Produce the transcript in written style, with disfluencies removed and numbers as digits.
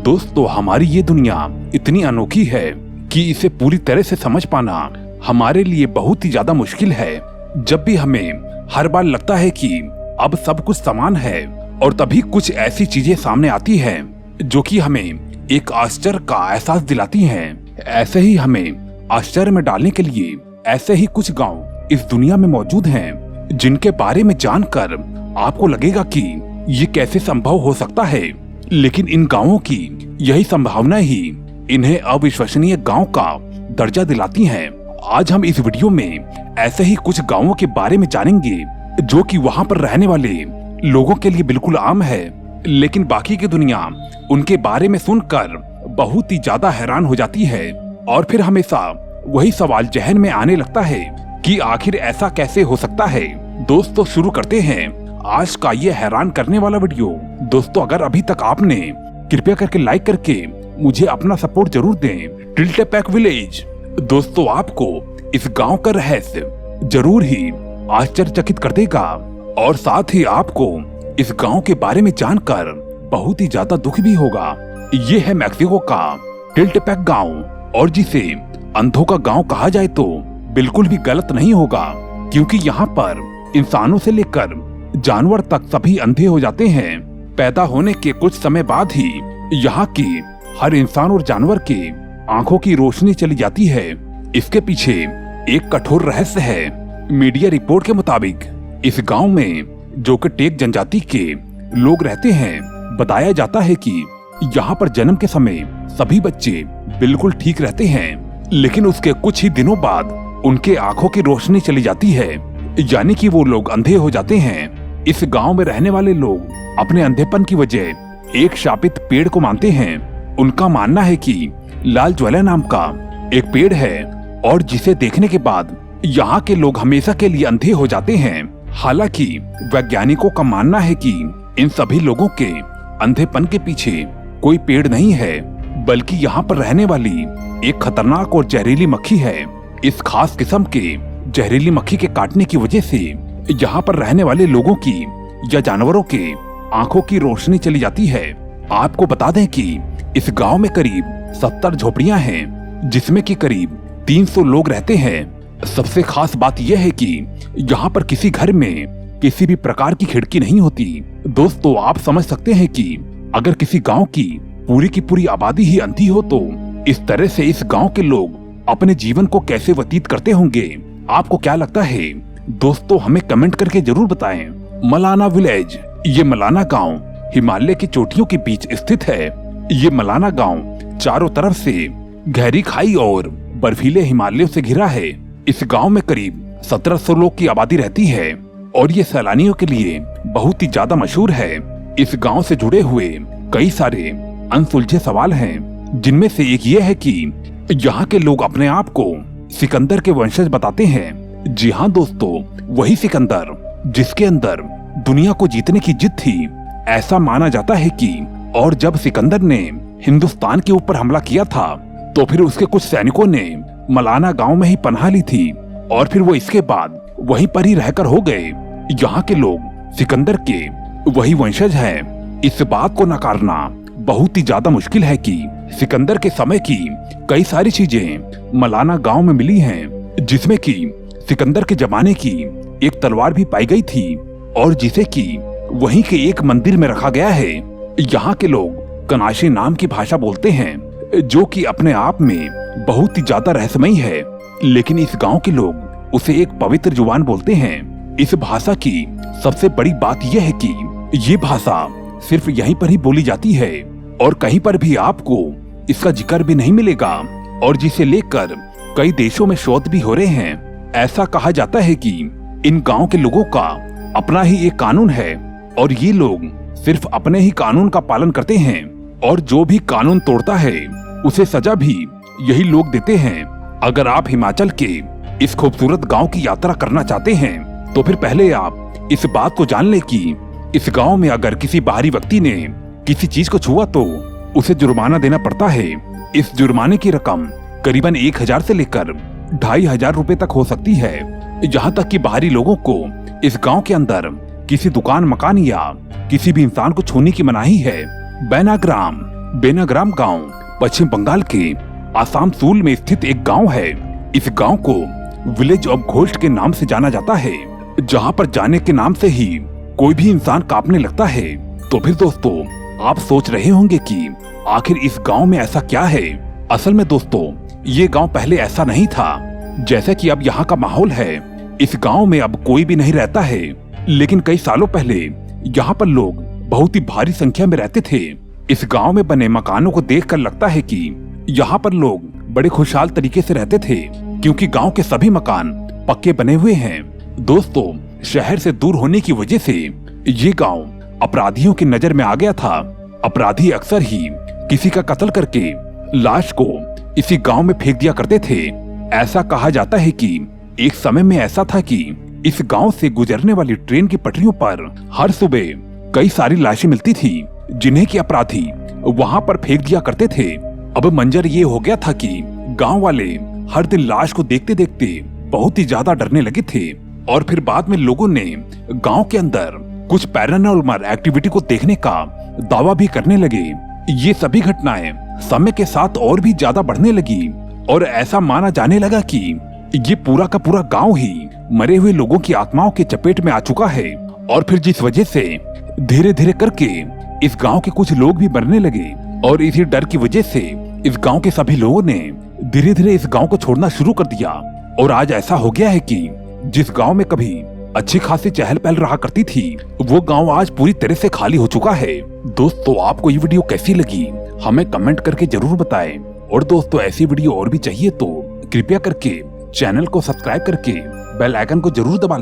दोस्तों, हमारी ये दुनिया इतनी अनोखी है कि इसे पूरी तरह से समझ पाना हमारे लिए बहुत ही ज्यादा मुश्किल है। जब भी हमें हर बार लगता है कि अब सब कुछ समान है और तभी कुछ ऐसी चीजें सामने आती हैं जो कि हमें एक आश्चर्य का एहसास दिलाती हैं। ऐसे ही हमें आश्चर्य में डालने के लिए ऐसे ही कुछ गांव इस दुनिया में मौजूद हैं जिनके बारे में जानकर आपको लगेगा कि ये कैसे संभव हो सकता है, लेकिन इन गांवों की यही संभावना ही इन्हें अविश्वसनीय गांव का दर्जा दिलाती हैं। आज हम इस वीडियो में ऐसे ही कुछ गांवों के बारे में जानेंगे जो कि वहां पर रहने वाले लोगों के लिए बिल्कुल आम है, लेकिन बाकी की दुनिया उनके बारे में सुनकर बहुत ही ज्यादा हैरान हो जाती है और फिर हमेशा वही सवाल जहन में आने लगता है कि आखिर ऐसा कैसे हो सकता है। दोस्तों, शुरू करते हैं आज का ये हैरान करने वाला वीडियो। दोस्तों, अगर अभी तक आपने कृपया करके लाइक करके मुझे अपना सपोर्ट जरूर दें। टिल्टेपैक विलेज। दोस्तों, आपको इस गांव का रहस्य जरूर ही आश्चर्यचकित कर देगा और साथ ही आपको इस गांव के बारे में जानकर बहुत ही ज्यादा दुख भी होगा। ये है मैक्सिको का टिल्टेपैक गांव और जिसे अंधों का गांव कहा जाए तो बिल्कुल भी गलत नहीं होगा, क्योंकि यहाँ पर इंसानों से लेकर जानवर तक सभी अंधे हो जाते हैं। पैदा होने के कुछ समय बाद ही यहाँ की हर इंसान और जानवर के आंखों की रोशनी चली जाती है। इसके पीछे एक कठोर रहस्य है। मीडिया रिपोर्ट के मुताबिक इस गांव में जो कि टेक जनजाति के लोग रहते हैं, बताया जाता है कि यहाँ पर जन्म के समय सभी बच्चे बिल्कुल ठीक रहते हैं, लेकिन उसके कुछ ही दिनों बाद उनके आंखों की रोशनी चली जाती है, यानी कि वो लोग अंधे हो जाते हैं। इस गांव में रहने वाले लोग अपने अंधेपन की वजह एक शापित पेड़ को मानते हैं। उनका मानना है कि लाल ज्वाला नाम का एक पेड़ है और जिसे देखने के बाद यहाँ के लोग हमेशा के लिए अंधे हो जाते हैं। हालांकि वैज्ञानिकों का मानना है कि इन सभी लोगों के अंधेपन के पीछे कोई पेड़ नहीं है, बल्कि यहाँ पर रहने वाली एक खतरनाक और जहरीली मक्खी है। इस खास किस्म के जहरीली मक्खी के काटने की वजह से यहाँ पर रहने वाले लोगों की या जानवरों के आंखों की रोशनी चली जाती है। आपको बता दें कि इस गांव में करीब 70 झोपड़ियां हैं, जिसमें कि करीब 300 लोग रहते हैं। सबसे खास बात यह है कि यहाँ पर किसी घर में किसी भी प्रकार की खिड़की नहीं होती। दोस्तों, आप समझ सकते हैं कि अगर किसी गांव की पूरी आबादी ही अंधी हो तो इस तरह से इस गांव के लोग अपने जीवन को कैसे व्यतीत करते होंगे। आपको क्या लगता है? दोस्तों, हमें कमेंट करके जरूर बताएं। मलाना विलेज। ये मलाना गांव हिमालय की चोटियों के बीच स्थित है। ये मलाना गांव चारों तरफ से गहरी खाई और बर्फीले हिमालयों से घिरा है। इस गांव में करीब 1700 लोग की आबादी रहती है और ये सैलानियों के लिए बहुत ही ज्यादा मशहूर है। इस गांव से जुड़े हुए कई सारे अनसुलझे सवाल हैं, जिनमें से एक ये है कि यहाँ के लोग अपने आप को सिकंदर के वंशज बताते हैं। जी हाँ दोस्तों, वही सिकंदर जिसके अंदर दुनिया को जीतने की जिद थी, ऐसा माना जाता है कि और जब सिकंदर ने हिंदुस्तान के ऊपर हमला किया था तो फिर उसके कुछ सैनिकों ने मलाना गांव में ही पनाह ली थी और फिर वो इसके बाद वहीं पर ही रहकर हो गए। यहाँ के लोग सिकंदर के वही वंशज हैं। इस बात को नकारना बहुत ही ज्यादा मुश्किल है कि सिकंदर के समय की कई सारी चीजें मलाना गांव में मिली हैं, जिसमें कि सिकंदर के जमाने की एक तलवार भी पाई गई थी और जिसे कि वहीं के एक मंदिर में रखा गया है। यहाँ के लोग कनाशी नाम की भाषा बोलते हैं, जो कि अपने आप में बहुत ही ज्यादा रहस्यमयी है, लेकिन इस गांव के लोग उसे एक पवित्र जुबान बोलते हैं। इस भाषा की सबसे बड़ी बात यह है कि ये भाषा सिर्फ यहीं पर ही बोली जाती है और कहीं पर भी आपको इसका जिक्र भी नहीं मिलेगा और जिसे लेकर कई देशों में शोध भी हो रहे हैं। ऐसा कहा जाता है कि इन गांव के लोगों का अपना ही एक कानून है और ये लोग सिर्फ अपने ही कानून का पालन करते हैं और जो भी कानून तोड़ता है उसे सजा भी यही लोग देते हैं। अगर आप हिमाचल के इस खूबसूरत गांव की यात्रा करना चाहते हैं तो फिर पहले आप इस बात को जान लें कि इस गांव में अगर किसी बाहरी व्यक्ति ने किसी चीज को छुआ तो उसे जुर्माना देना पड़ता है। इस जुर्माने की रकम करीबन 1000 से लेकर 2500 रुपए तक हो सकती है। यहाँ तक कि बाहरी लोगों को इस गांव के अंदर किसी दुकान, मकान या किसी भी इंसान को छूने की मनाही है। बैनाग्राम। बेनाग्राम गांव पश्चिम बंगाल के आसानसोल में स्थित एक गांव है। इस गांव को विलेज ऑफ घोस्ट के नाम से जाना जाता है, जहां पर जाने के नाम से ही कोई भी इंसान कांपने लगता है। तो फिर दोस्तों, आप सोच रहे होंगे कि आखिर इस गांव में ऐसा क्या है। असल में दोस्तों, ये गांव पहले ऐसा नहीं था जैसा कि अब यहाँ का माहौल है। इस गांव में अब कोई भी नहीं रहता है, लेकिन कई सालों पहले यहाँ पर लोग बहुत ही भारी संख्या में रहते थे। इस गांव में बने मकानों को देखकर लगता है कि यहाँ पर लोग बड़े खुशहाल तरीके से रहते थे, क्योंकि गांव के सभी मकान पक्के बने हुए हैं। दोस्तों, शहर से दूर होने की वजह से ये गांव अपराधियों की नजर में आ गया था। अपराधी अक्सर ही किसी का कत्ल करके लाश को इसी गांव में फेंक दिया करते थे। ऐसा कहा जाता है कि एक समय में ऐसा था कि इस गांव से गुजरने वाली ट्रेन की पटरियों पर हर सुबह कई सारी लाशें मिलती थी, जिन्हें कि अपराधी वहां पर फेंक दिया करते थे। अब मंजर ये हो गया था कि गांव वाले हर दिन लाश को देखते देखते बहुत ही ज्यादा डरने लगे थे। और फिर बाद में लोगों ने गांव के अंदर कुछ पैरानॉर्मल एक्टिविटी को देखने का दावा भी करने लगे। ये सभी घटनाएं समय के साथ और भी ज्यादा बढ़ने लगी और ऐसा माना जाने लगा कि ये पूरा का पूरा गांव ही मरे हुए लोगों की आत्माओं के चपेट में आ चुका है। और फिर जिस वजह से धीरे धीरे करके इस गांव के कुछ लोग भी मरने लगे, और इसी डर की वजह से इस गांव के सभी लोगों ने धीरे धीरे इस गांव को छोड़ना शुरू कर दिया। और आज ऐसा हो गया है कि जिस गांव में कभी अच्छी खासी चहल पहल रहा करती थी, वो गांव आज पूरी तरह से खाली हो चुका है। दोस्तों, आपको ये वीडियो कैसी लगी हमें कमेंट करके जरूर बताएं। और दोस्तों, ऐसी वीडियो और भी चाहिए तो कृपया करके चैनल को सब्सक्राइब करके बेल आइकन को जरूर दबा लें।